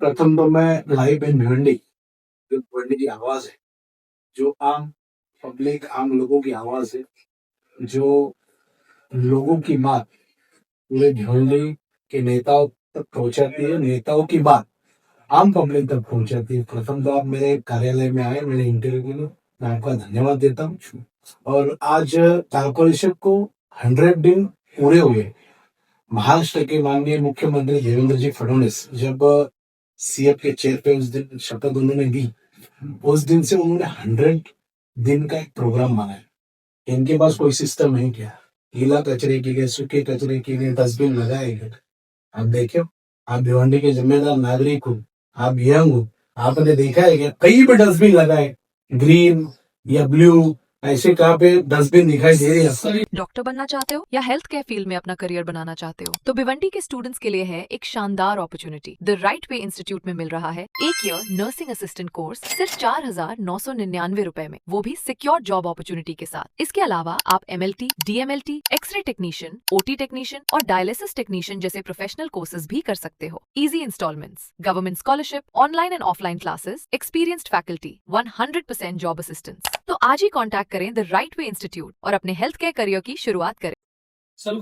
प्रथम तो मैं लाइव एंड भिवंडी, जो भिवंडी की आवाज है, जो आम पब्लिक आम लोगों की आवाज है, जो लोगों की बात पूरे भिवंडी के नेताओं तक पहुंचाती है, नेताओं की बात आम पब्लिक तक पहुंचाती है। प्रथम तो आप मेरे कार्यालय में आए मेरे इंटरव्यू के लिए, मैं आपका धन्यवाद देता हूँ। और आज कॉर्पोरेशन को 100 दिन पूरे हुए। महाराष्ट्र के माननीय मुख्यमंत्री देवेंद्र जी फडणवीस जब सीएम के चेयर पे उस दिन शपथ उन्होंने दी, उस दिन से उन्होंने 100 दिन का एक प्रोग्राम बनाया। इनके पास कोई सिस्टम है क्या? गीला कचरे के लिए, सूखे कचरे के लिए डस्टबिन लगाए गए। आप देखियो, आप भिवंडी के जिम्मेदार नागरिक हो, आप यंग हो, आपने देखा है कि कहीं भी डस्टबिन लगाए, ग्रीन या ब्लू, ऐसे कहाँ पे डस्टबिन दिखाई दे रही है? डॉक्टर बनना चाहते हो या हेल्थ केयर फील्ड में अपना करियर बनाना चाहते हो तो भिवंडी के स्टूडेंट्स के लिए है एक शानदार opportunity. The right way institute में मिल रहा है 1 ईयर नर्सिंग असिस्टेंट कोर्स सिर्फ 4,999 रुपए में, वो भी सिक्योर जॉब अपॉर्चुनिटी के साथ। इसके अलावा आप MLT, DMLT, x ray technician, OT technician और डायलिसिस टेक्नीशियन जैसे प्रोफेशनल कोर्सेज भी कर सकते हो। Easy instalments, government scholarship, online and offline classes, experienced faculty, 100% job assistance. तो आज ही कॉन्टैक्ट करें द राइट वे इंस्टीट्यूट और अपने हेल्थ केयर करियर की शुरुआत करें। सर,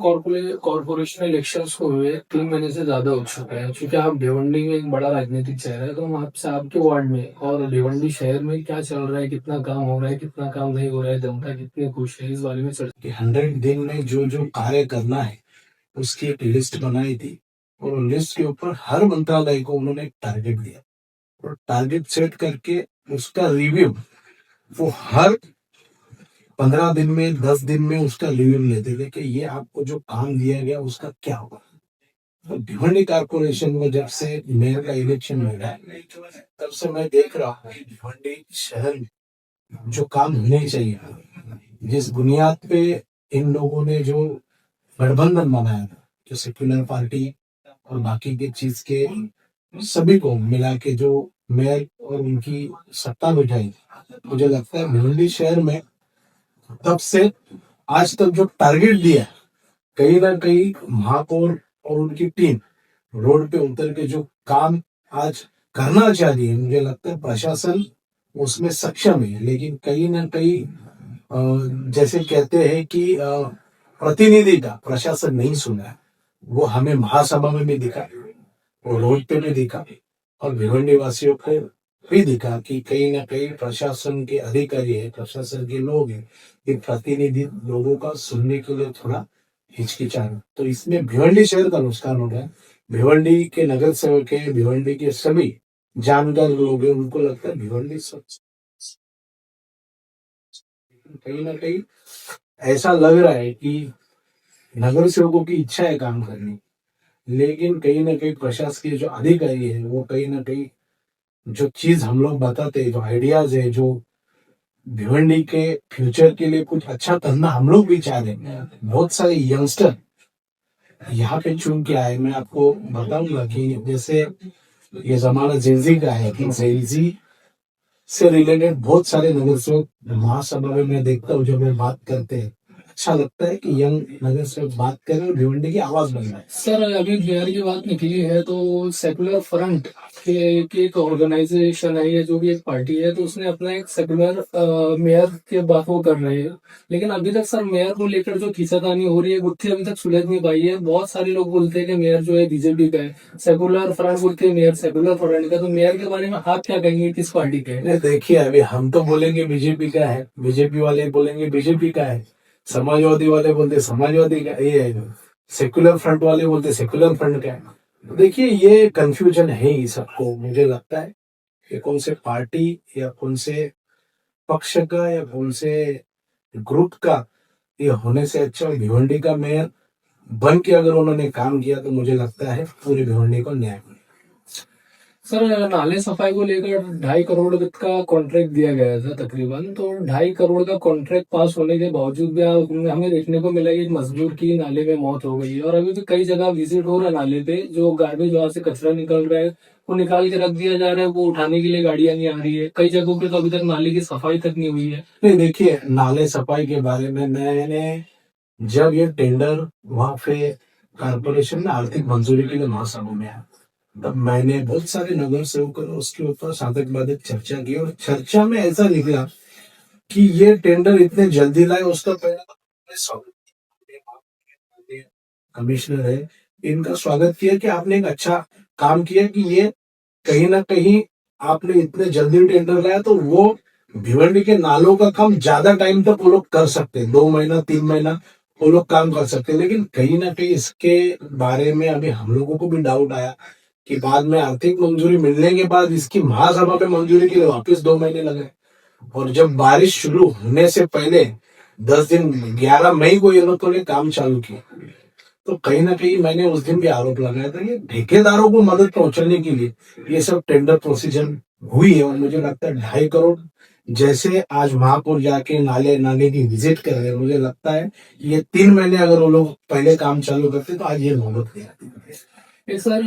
कॉर्पोरेशन इलेक्शंस को हुए 3 महीने से ज्यादा हो चुके हैं। क्योंकि आप भिवंडी में एक बड़ा राजनीतिक चेहरा है, तो हम आपसे आपके वार्ड में और भिवंडी शहर में क्या चल रहा है, कितना काम हो रहा है, कितना काम नहीं हो रहा है, जनता कितनी खुश है, इस बारे में चर्चा। 100 दिन में जो जो कार्य करना है उसकी एक लिस्ट बनाई थी, और लिस्ट के ऊपर हर मंत्रालय को उन्होंने एक टारगेट दिया, और टारगेट सेट करके उसका रिव्यू वो हर 15 दिन में 10 दिन में उसका रिव्यू लेते थे कि ये आपको जो काम दिया गया उसका क्या होगा। तो भिवंडी कारपोरेशन में जब से मेयर का इलेक्शन हो रहा है, तब से मैं देख रहा हूँ कि भिवंडी शहर में जो काम होने चाहिए, जिस बुनियाद पे इन लोगों ने जो गठबंधन बनाया था, जो सेक्युलर पार्टी और बाकी के चीज के सभी को मिला के जो मेयर और उनकी सत्ता बिठाई, मुझे लगता है भिवंडी शहर में तब से आज तक जो टारगेट दिया है, कहीं ना कहीं महापौर और उनकी टीम रोड पे उतर के जो काम आज करना चाहिए, मुझे लगता है प्रशासन उसमें सक्षम है। लेकिन कहीं ना कहीं जैसे कहते हैं कि प्रतिनिधि का प्रशासन नहीं सुना है। वो हमें महासभा में भी दिखा, वो रोड पे भी दिखा, और भिवंडी वासियों को भी दिखा कि कहीं ना कहीं प्रशासन के अधिकारी है, प्रशासन के लोग हैं, ये प्रतिनिधि लोगों का सुनने के लिए थोड़ा हिचकिचाना। तो इसमें भिवंडी शहर का नुकसान हो रहा है। भिवंडी के नगर सेवक है, भिवंडी के सभी जानकार लोग हैं, उनको लगता है भिवंडी स्वच्छ। कहीं ना कहीं ऐसा लग रहा है कि नगर सेवकों की इच्छा है काम करने, लेकिन कहीं ना कहीं प्रशासकीय जो अधिकारी है वो कहीं ना कहीं जो चीज हम लोग बताते हैं, जो आइडियाज है, जो भिवंडी के फ्यूचर के लिए कुछ अच्छा करना हम लोग भी चाह रहे हैं। बहुत सारे यंगस्टर यहाँ पे चुन के आए। मैं आपको बताऊंगा कि जैसे ये जमाना जेंजी का है, कि जेंजी से रिलेटेड बहुत सारे नगर सेवक महासभा में मैं देखता हूँ, जब मैं बात करते हैं अच्छा लगता है कि यंग नगर सेवक बात करें और भिवंडी की आवाज बन रहा है। सर, अभी मेयर की बात निकली है तो सेकुलर फ्रंट की एक ऑर्गेनाइजेशन है, ये जो भी एक पार्टी है, तो उसने अपना एक सेकुलर मेयर के बात वो कर रहे हैं। लेकिन अभी तक सर मेयर को लेकर जो खींचातानी हो रही है, गुत्थी अभी तक सुलझ नहीं पाई है। बहुत सारे लोग बोलते हैं कि मेयर जो है बीजेपी का है, सेकुलर फ्रंट बोलते हैं मेयर सेकुलर फ्रंट का। तो मेयर के बारे में आप क्या कहेंगे, किस पार्टी का है? देखिए, अभी हम तो बोलेंगे बीजेपी का है, बीजेपी वाले बोलेंगे बीजेपी का है, समाजवादी वाले बोलते समाजवादी का ये है, सेकुलर फ्रंट वाले बोलते सेकुलर फ्रंट का है। देखिए, ये कंफ्यूजन है ही सबको। मुझे लगता है कि कौन से पार्टी या कौन से पक्ष का या कौन से ग्रुप का ये होने से अच्छा भिवंडी का मेयर बन के अगर उन्होंने काम किया तो मुझे लगता है पूरे भिवंडी को न्याय मिलेगा। सर, नाले सफाई को लेकर 2.5 करोड़ का कॉन्ट्रैक्ट दिया गया था तकरीबन, तो 2.5 करोड़ का कॉन्ट्रैक्ट पास होने के बावजूद भी हमें देखने को मिला कि एक मजदूर की नाले में मौत हो गई है। और अभी भी कई जगह विजिट हो रहा है नाले पे, जो गार्बेज वहां से कचरा निकल रहा है वो निकाल के रख दिया जा रहा है, वो उठाने के लिए गाड़ियां नहीं आ रही है। कई जगहों पे तो अभी तक नाले की सफाई तक नहीं हुई है। नहीं, देखिए, नाले सफाई के बारे में मैंने जब ये टेंडर वहां पे कारपोरेशन ने आर्थिक मंजूरी के लिए महासभा में आया, तब मैंने बहुत सारे नगर सेवकों ने उसके ऊपर साधक बाधक चर्चा की और चर्चा में ऐसा निकला कि ये टेंडर इतने जल्दी लाए। उसका पहले तो मैंने स्वागत किया, कमिश्नर है, इनका स्वागत किया कि आपने एक अच्छा काम किया कि ये कहीं ना कहीं आपने इतने जल्दी टेंडर लाया, तो वो भिवंडी के नालों का काम ज्यादा टाइम तक वो लोग कर सकते हैं, 2 महीना 3 महीना वो लोग काम कर सकते हैं। लेकिन कहीं ना कहीं इसके बारे में अभी हम लोगों को भी डाउट आया कि बाद में आर्थिक मंजूरी मिलने के बाद इसकी महासभा पे मंजूरी के लिए वापस 2 महीने लगे। और जब बारिश शुरू होने से पहले 10 दिन 11 मई को ये लोगों ने काम चालू किया। तो कहीं ना कहीं मैंने उस दिन भी आरोप लगाया था कि ठेकेदारों को मदद पहुंचाने के लिए ये सब टेंडर प्रोसीजर हुई है। और मुझे लगता है 2.5 करोड़ जैसे आज महापौर जाके नाले नाले की विजिट कर रहे हैं, मुझे लगता है कि ये 3 महीने अगर वो लोग पहले काम चालू करते तो आज ये नौबत नहीं आती। ये सर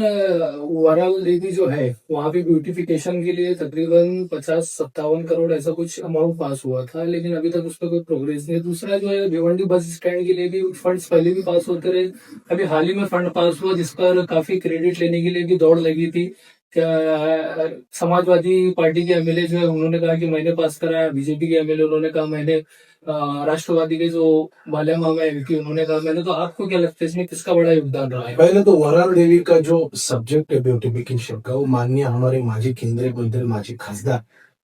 वराल देवी जो है वहाँ पे ब्यूटिफिकेशन के लिए तकरीबन 50-57 करोड़ ऐसा कुछ अमाउंट पास हुआ था, लेकिन अभी तक उस पर कोई प्रोग्रेस नहीं है। दूसरा जो है भिवंडी बस स्टैंड के लिए भी फंड्स पहले भी पास होते रहे, अभी हाल ही में फंड पास हुआ जिस पर काफी क्रेडिट लेने के लिए भी दौड़ लगी थी। क्या समाजवादी पार्टी के एमएलए जो है उन्होंने कहा कि मैंने पास कराया, बीजेपी के एमएलए उन्होंने कहा मैंने, राष्ट्रवादी के जो बालिया मामा है कि उन्होंने कहा मैंने। तो आपको क्या लगता है इसमें किसका बड़ा योगदान रहा है? पहले तो वराल देवी का जो सब्जेक्ट है ब्यूटिफिकेशन का, वो माननीय हमारे माजी केंद्रीय मंत्री माजी खासदार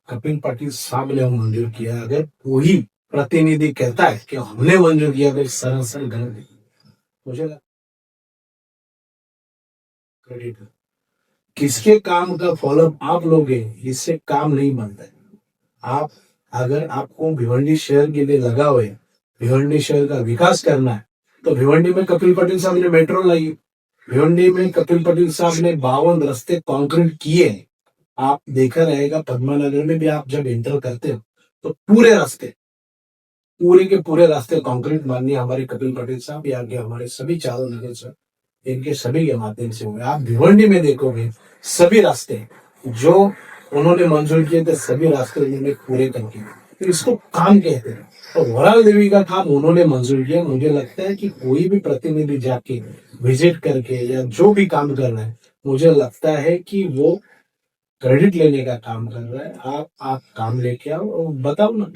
कपिल पाटिल साहब ने मंजूर किया। अगर वही प्रतिनिधि कहता है कि हमने मंजूर किया तो सरासर गलत है। मुझे क्रेडिट किसके काम का फॉलोअप आप लोगे, इससे काम नहीं बनता है। आप अगर आपको भिवंडी शहर के लिए लगा हुआ है, भिवंडी शहर का विकास करना है, तो भिवंडी में कपिल पटेल साहब ने मेट्रो लाई, भिवंडी में कपिल पटेल साहब ने 52 रास्ते कंक्रीट किए। आप देखा रहेगा पद्मानगर में भी आप जब एंटर करते हो तो पूरे रास्ते, पूरे के पूरे रास्ते कंक्रीट माननीय हमारे कपिल पटेल साहब या के हमारे सभी चारों नगर से, इनके सभी के माध्यम से हुए। आप भिवंडी में देखोगे सभी रास्ते जो उन्होंने मंजूर किए थे, सभी रास्ते उन्होंने पूरे करके, तो इसको काम कहते हैं। तो वराल देवी का काम उन्होंने मंजूर किया। मुझे लगता है कि कोई भी प्रतिनिधि जाके विजिट करके या जो भी काम कर रहा है, मुझे लगता है कि वो क्रेडिट लेने का काम कर रहा है। आप काम लेके आओ और बताओ ना,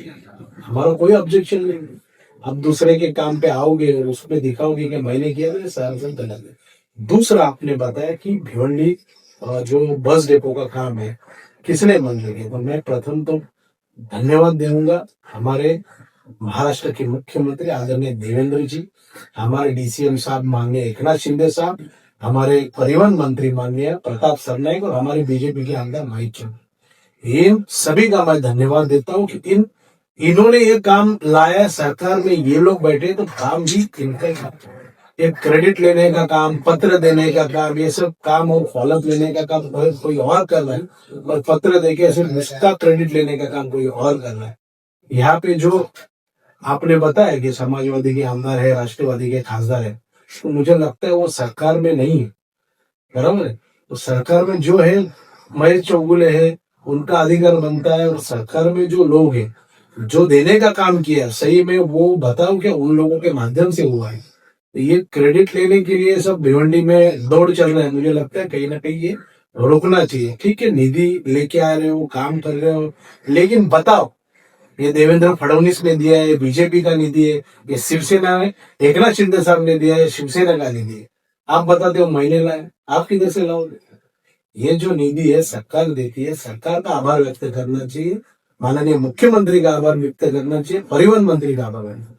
हमारा कोई ऑब्जेक्शन नहीं है। अब दूसरे के काम पे आओगे और उसमें दिखाओगे कि मैंने किया, तो सारा गलत है। दूसरा आपने बताया कि भिवंडी जो बस डिपो का काम है किसने मंजूर किया, तो मैं प्रथम तो धन्यवाद दूंगा हमारे महाराष्ट्र के मुख्यमंत्री आदरणीय देवेंद्र जी, हमारे डीसीएम साहब माननीय एकनाथ शिंदे साहब, हमारे परिवहन मंत्री माननीय प्रताप सरनाईक और हमारे बीजेपी के आमदार माइक चंद, इन सभी का मैं धन्यवाद देता हूँ कि इन्होंने ये काम लाया। सरकार में ये लोग बैठे तो काम भी इनका ही था। एक क्रेडिट लेने का काम, पत्र देने का काम, ये सब काम और फॉलोअप लेने का काम कोई और कर रहा है, और पत्र देके सिर्फ उसका क्रेडिट लेने का काम कोई और कर रहा है। यहाँ पे जो आपने बताया कि समाजवादी के आमदार है, राष्ट्रवादी के खासदार है, तो मुझे लगता है वो सरकार में नहीं है, बराबर है। तो सरकार में जो है महेश चौगुले है, उनका अधिकार बनता है। और सरकार में जो लोग हैं जो देने का काम किया, सही में वो बताओ कि उन लोगों के माध्यम से हुआ है। तो ये क्रेडिट लेने के लिए सब भिवंडी में दौड़ चल रहा है। मुझे लगता है कहीं ना कहीं ये रोकना चाहिए। ठीक है, निधि लेके आ रहे हो, काम कर रहे हो, लेकिन बताओ ये देवेंद्र फडणवीस ने दिया है, बीजेपी का निधि है, ये शिवसेना है, एकनाथ शिंदे साहब ने दिया है, शिवसेना का निधि है। आप बताते हो महीने लाए, आप किधर से लाओगे? ये जो निधि है सरकार देती है, सरकार का आभार व्यक्त करना चाहिए, माननीय मुख्यमंत्री का आभार व्यक्त करना चाहिए, परिवहन मंत्री का आभार व्यक्त।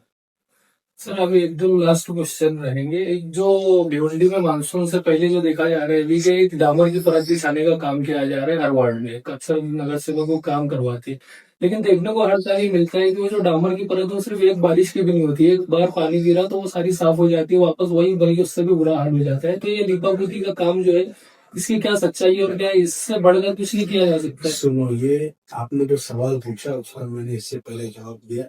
सर अभी एकदम लास्ट क्वेश्चन रहेंगे। एक जो भिवंडी में मानसून से पहले जो देखा जा रहा है, अभी के एक डामर की परत बिछाने का काम किया जा रहा है हर वार्ड में, अक्सर नगर सेवक को काम करवाते हैं, लेकिन देखने को हर साल ये मिलता है कि वो जो डामर की परत है वो सिर्फ एक बारिश की भी नहीं होती है, एक बार पानी गिरा तो वो सारी साफ हो जाती है, वापस वही बल्कि उससे भी बुरा हाल हो जाता है। तो ये लीपापोती का काम जो है, इसकी क्या सच्चाई है और क्या इससे बढ़कर कुछ नहीं किया जा सकता है? सुनो, ये आपने जो सवाल पूछा उसका मैंने इससे पहले जवाब दिया।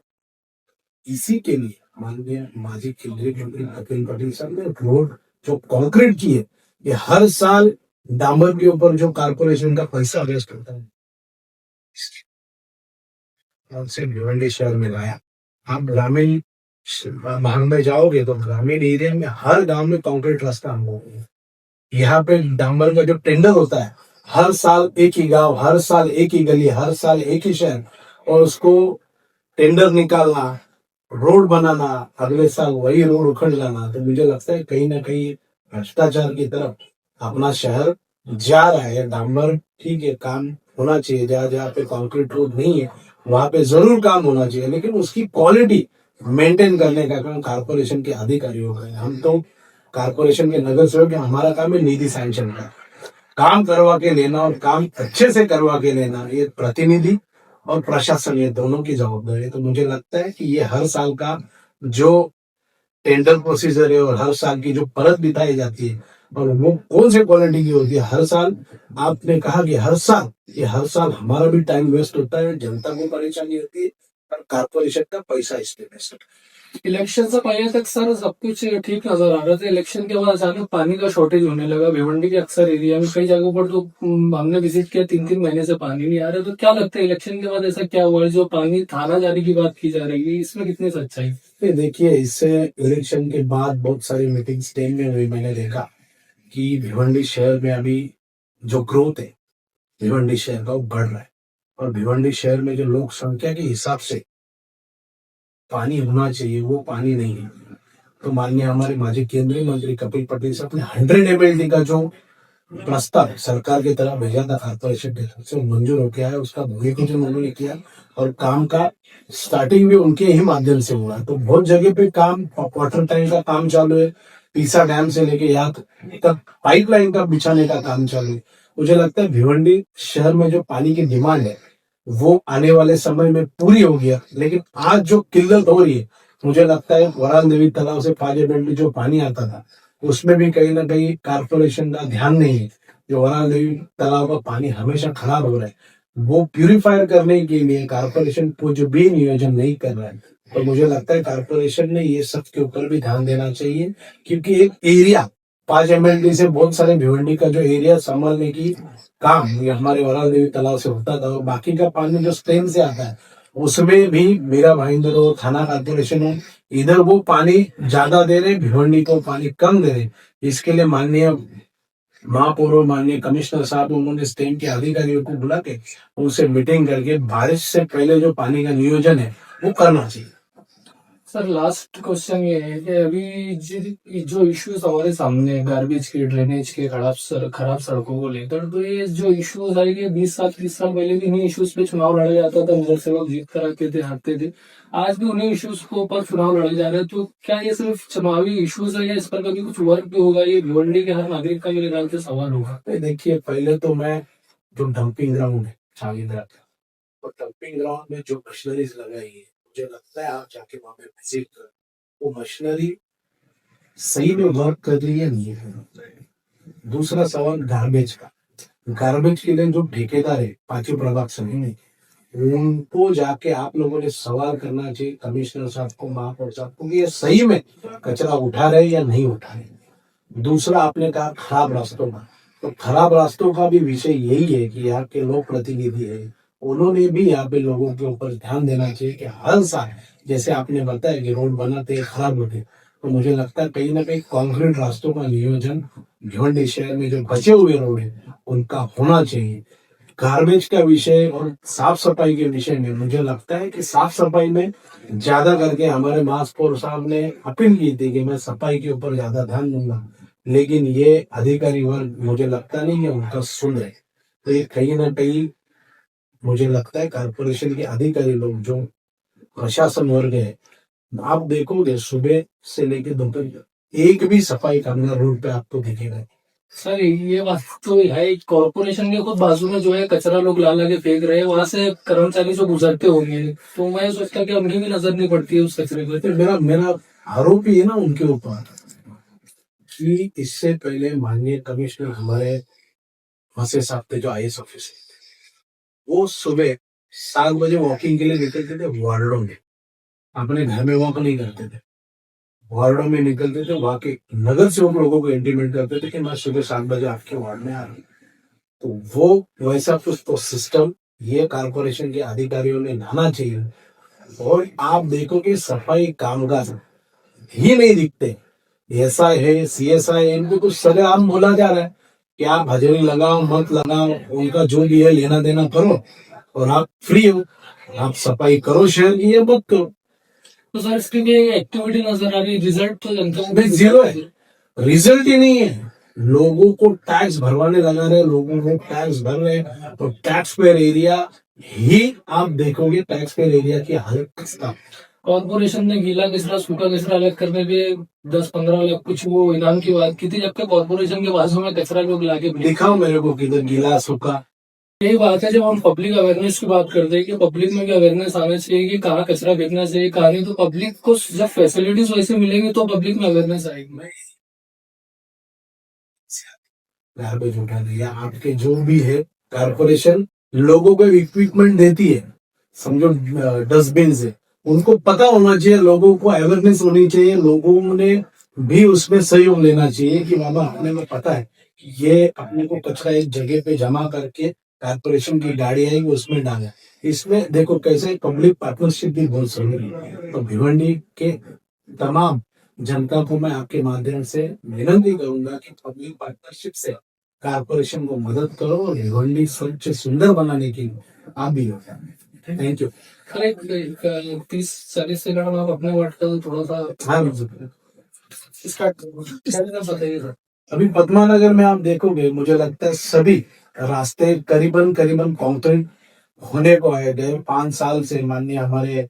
इसी के लिए माननीय माजी केंद्रीय मंत्री कपिल पटेल साहब ने रोड जो कंक्रीट की है, ये हर साल डामर के ऊपर जो कारपोरेशन का पैसा वेस्ट होता है, उनसे भिवंडी शहर में लाया। आप ग्रामीण भाग में जाओगे तो ग्रामीण एरिया में हर गांव में कंक्रीट रास्ता हम लोग यहाँ पे डामर का जो टेंडर होता है, हर साल एक ही गांव, हर साल एक ही गली, हर साल एक ही शहर, और उसको टेंडर निकालना, रोड बनाना, अगले साल वही रोड उखड़ जाना, तो मुझे लगता है कहीं ना कहीं भ्रष्टाचार की तरफ अपना शहर जा रहा है। डामर ठीक है, काम होना चाहिए, जहाँ जहाँ पे कंक्रीट रोड नहीं है वहां पे जरूर काम होना चाहिए, लेकिन उसकी क्वालिटी मेंटेन करने का काम कारपोरेशन के अधिकारियों का है। हम तो कारपोरेशन के नगर सेवक हैं, हमारा काम है निधि सैंक्शन का काम करवा के लेना, और काम अच्छे से करवा के लेना ये प्रतिनिधि और प्रशासन, ये दोनों की जवाबदारी है। तो मुझे लगता है कि ये हर साल का जो टेंडर प्रोसीजर है और हर साल की जो परत बिताई जाती है, और वो कौन से क्वालिटी की होती है, हर साल आपने कहा कि हर साल हमारा भी टाइम वेस्ट होता है, जनता को परेशानी होती है, और कारपोरेशन का पैसा इस पे वेस्ट होता है। इलेक्शन से पहले तक सर सब कुछ ठीक नजर आ रहा था। इलेक्शन के बाद अचानक पानी का शॉर्टेज होने लगा भिवंडी के अक्सर एरिया में, कई जगहों पर तो हमने विजिट किया, 3-3 महीने से पानी नहीं आ रहा। तो क्या लगता है इलेक्शन के बाद ऐसा क्या हुआ है? जो पानी थाना जाने की बात की जा रही है, इसमें कितनी सच्चाई? ये देखिए, इससे इलेक्शन के बाद बहुत सारी मीटिंग्स टेन में हुई, मैंने देखा कि भिवंडी शहर में अभी जो ग्रोथ है भिवंडी शहर का वो बढ़ रहा है, और भिवंडी शहर में जो लोक संख्या के हिसाब से पानी होना चाहिए वो पानी नहीं है। तो माननीय हमारे माजी केंद्रीय मंत्री कपिल पटेल साहब ने 100 MLD का जो प्रस्ताव सरकार की तरफ भेजा था कारपोरेशन के तरफ से, वो मंजूर होकर आया, उसका भूमि पूजन उन्होंने किया, और काम का स्टार्टिंग भी उनके ही माध्यम से हुआ। तो बहुत जगह पे काम, वाटर टैंक का काम चालू है, पीसा डैम से लेके यहाँ तक पाइपलाइन का बिछाने का काम चालू है। मुझे लगता है भिवंडी शहर में जो पानी की डिमांड है वो आने वाले समय में पूरी हो गया, लेकिन आज जो किल्लत हो रही है, मुझे लगता है वराल देवी तालाब से 5 MLD जो पानी आता था उसमें भी कहीं ना कहीं कारपोरेशन का ध्यान नहीं है। जो वराल देवी तालाब का पानी हमेशा खराब हो रहा है, वो प्यूरिफायर करने के लिए कारपोरेशन को जो भी नियोजन नहीं कर रहा है, तो मुझे लगता है कारपोरेशन ने ये सब के ऊपर भी ध्यान देना चाहिए, क्योंकि एक एरिया 5 MLD से बहुत सारे भिवंडी का जो एरिया संभालने की काम ये हमारे वराल देवी तालाब से होता था, और बाकी का पानी जो स्ट्रीम से आता है उसमें भी मेरा भाईंदर हो, थाना कारपोरेशन हो, इधर वो पानी ज्यादा दे रहे, भिवंडी को पानी कम दे रहे। इसके लिए माननीय महापौर और माननीय कमिश्नर साहब, उन्होंने स्टेम के अधिकारियों को बुला के उनसे मीटिंग करके बारिश से पहले जो पानी का नियोजन है वो करना चाहिए। सर लास्ट क्वेश्चन ये है कि अभी जो इश्यूज हमारे सामने है, गार्बेज के, ड्रेनेज के, खराब सड़कों को लेकर, तो ये जो इश्यूज आएंगे 20 साल 30 साल पहले भी इन्हीं इश्यूज पे चुनाव लड़ा जाता था, नगर सेवक जीत कर आते थे, हारते थे। आज भी उन्हीं इश्यूज के ऊपर चुनाव लड़े जा रहे हैं। तो क्या ये सिर्फ चुनावी इश्यूज है या इस पर कभी कुछ वर्क भी होगा? ये भिवंडी के हर नागरिक का मेरे ख्याल से सवाल होगा। देखिए, पहले तो मैं जो डंपिंग ग्राउंड है छावींद्रा का, और डंपिंग ग्राउंड में जो मशीनरीज लगाई है, मुझे लगता है आप जाके वहां पे विजिट कर, वो मशीनरी सही में वर्क कर रही है नहीं है। दूसरा सवाल गार्बेज का, गार्बेज के लिए जो ठेकेदार है पांचों प्रभाग समूह में, उनको जाके आप लोगों ने सवाल करना चाहिए कमिश्नर साहब को, महापौर साहब को, कि ये सही में कचरा उठा रहे या नहीं उठा रहे। दूसरा आपने कहा खराब रास्तों का, तो खराब रास्तों का भी विषय यही है कि यहाँ के लोक प्रतिनिधि है, उन्होंने भी यहाँ पे लोगों के ऊपर ध्यान देना चाहिए कि हर साल जैसे आपने बताया कि रोड बनाते खराब होते, तो मुझे लगता है कहीं ना कहीं कंक्रीट रास्तों का नियोजन भिवंडी शहर में जो बचे हुए रोड है उनका होना चाहिए। गार्बेज का विषय और साफ सफाई के विषय में मुझे लगता है कि साफ सफाई में ज्यादा करके हमारे महापौर साहब ने अपील की थी कि मैं सफाई के ऊपर ज्यादा ध्यान दूंगा, लेकिन ये अधिकारी वर्ग मुझे लगता नहीं है उनका सुन रहे। तो ये कहीं ना कहीं मुझे लगता है कारपोरेशन के अधिकारी लोग, जो प्रशासन वर्ग है, आप देखोगे सुबह से लेकर दोपहर एक भी सफाई कामगार रोड पे आपको दिखेगा। सर ये बात तो है, कॉर्पोरेशन के खुद बाजू में जो है कचरा लोग ला ला के फेंक रहे हैं, वहां से कर्मचारी जो गुजरते होंगे, तो मैं सोचता कि उनकी भी नजर नहीं पड़ती है उस कचरे पर। तो मेरा आरोप ही है ना उनके ऊपर कि इससे पहले माननीय कमिश्नर हमारे वहां साहब थे, जो IAS ऑफिसर, वो सुबह 7 बजे वॉकिंग के लिए निकलते थे वार्डों में, अपने घर में वॉक नहीं करते थे, वार्डों में निकलते थे, वहां के नगर सेवक लोगों को इंटीमेट करते थे कि मैं सुबह 7 बजे आपके वार्ड में आ रहा हूँ। तो वो वैसा कुछ तो सिस्टम ये कारपोरेशन के अधिकारियों ने लाना चाहिए। और आप देखो कि सफाई कामगार ही नहीं दिखते, एसआई है, सीएसआई है, इनको तो सरेआम बोला जा रहा है कि आप हाजिरी लगाओ मत लगाओ, उनका जो भी है लेना देना करो और आप फ्री हो, आप सफाई करो शहर की या मत करो। तो सर इसकी भी एक्टिविटी नजर आ रही, रिजल्ट तो जनता को भाई जीरो है, रिजल्ट ही नहीं है। लोगों को टैक्स भरवाने लगा रहे, लोगों को टैक्स भर रहे हैं, तो टैक्स पेयर एरिया ही आप देखोगे, टैक्स पेयर एरिया की हालत किसका। कॉर्पोरेशन ने गीला कचरा सूखा कचरा अलग करने पे 10-15 लाख कुछ वो इनाम की बात की थी, जबकि कॉर्पोरेशन के बाजू में कचरा लोग लाके दिखाओ मेरे को किधर गीला सूखा। यही बात है जब हम पब्लिक अवेयरनेस की बात करते हैं कि पब्लिक में भी अवेयरनेस आना चाहिए कि कहाँ कचरा फेंकना चाहिए कहाँ नहीं, तो पब्लिक को जब फैसिलिटीज वैसे मिलेंगी तो पब्लिक में अवेयरनेस आएगी। गार्बेज उठाने या आपके जो भी है, कारपोरेशन लोगों को इक्विपमेंट देती है, समझो डस्टबिन से, उनको पता होना चाहिए, लोगों को अवेयरनेस होनी चाहिए, लोगों ने भी उसमें सहयोग लेना चाहिए कि बाबा अपने को पता है कि ये अपने को कचरा एक जगह पे जमा करके कारपोरेशन की गाड़ी आएगी उसमें डाला। इसमें देखो कैसे पब्लिक पार्टनरशिप भी बहुत जरूरी है। तो भिवंडी के तमाम जनता को मैं आपके माध्यम से विनती करूंगा कि पब्लिक पार्टनरशिप से कारपोरेशन को मदद करो और भिवंडी स्वच्छ सुंदर बनाने की आप भी हो। Thank you. सर एक 30-40 सेकंड में आप अपने वर्ड का थोड़ा सा हाँ स्टार्ट बताइए सर। अभी पद्मा नगर में आप देखोगे, मुझे लगता है सभी रास्ते करीबन करीबन कंक्रीट होने को आए गए। 5 साल से माननीय हमारे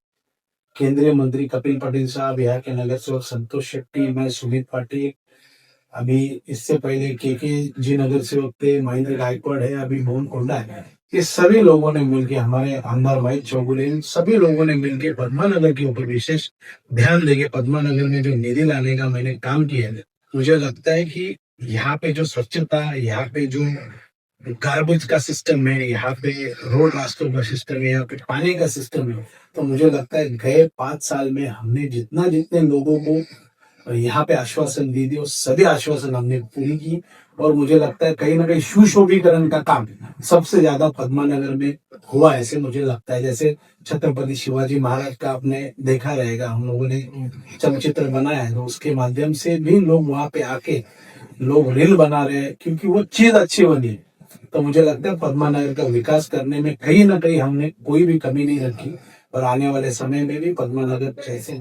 केंद्रीय मंत्री कपिल पटेल साहब, यहाँ के नगर सेवक संतोष शेट्टी, मैं सुमित पाटिल, अभी इससे पहले के जी नगर सेवक थे, महेंद्र गायकवाड़ है, अभी मोहन कोंडा है। ये सभी लोगों ने मिलकर, हमारे आमदार भाई चौगुले, इन सभी लोगों ने मिलकर पद्मा नगर के ऊपर विशेष ध्यान देके पद्मा नगर में जो निधि लाने का मैंने काम किया है, मुझे लगता है कि यहाँ पे जो स्वच्छता, यहाँ पे जो गार्बेज का सिस्टम है, यहाँ पे रोड रास्तों का सिस्टम है, यहाँ पे पानी का सिस्टम है, तो मुझे लगता है गए 5 साल में हमने जितने लोगों को यहाँ पे आश्वासन दी थी, वो सभी आश्वासन हमने पूरी की। और मुझे लगता है कहीं ना कहीं सुशोभीकरण का काम सबसे ज्यादा पद्मा नगर में हुआ, ऐसे मुझे लगता है। जैसे छत्रपति शिवाजी महाराज का आपने देखा रहेगा, हम लोगों ने चलचित्र बनाया है, तो उसके माध्यम से भी लोग वहां पे आके लोग रील बना रहे हैं, क्योंकि वो चीज अच्छी बनी है। तो मुझे लगता है पद्मा नगर का विकास करने में कहीं ना कहीं हमने कोई भी कमी नहीं रखी, और आने वाले समय में भी पद्मा नगर जैसे